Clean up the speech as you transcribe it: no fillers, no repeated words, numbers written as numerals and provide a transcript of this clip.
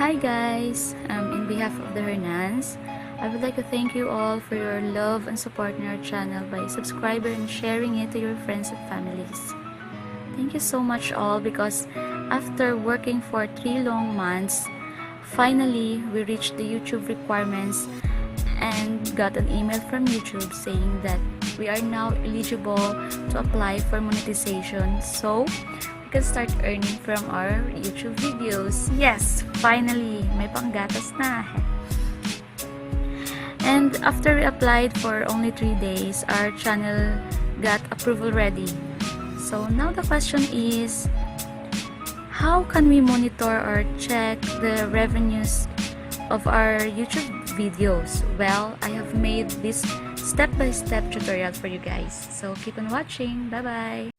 Hi guys, in behalf of the Hernans, I would like to thank you all for your love and support in our channel by subscribing and sharing it to your friends and families. Thank you so much all, because after working for 3 long months, finally we reached the YouTube requirements and got an email from YouTube saying that we are now eligible to apply for monetization. So we can start earning from our YouTube videos. Yes, finally, may panggatas na. And after we applied for only 3 days, our channel got approval ready. So now the question is, how can we monitor or check the revenues of our YouTube videos? Well, I have made this step-by-step tutorial for you guys. So keep on watching. Bye-bye.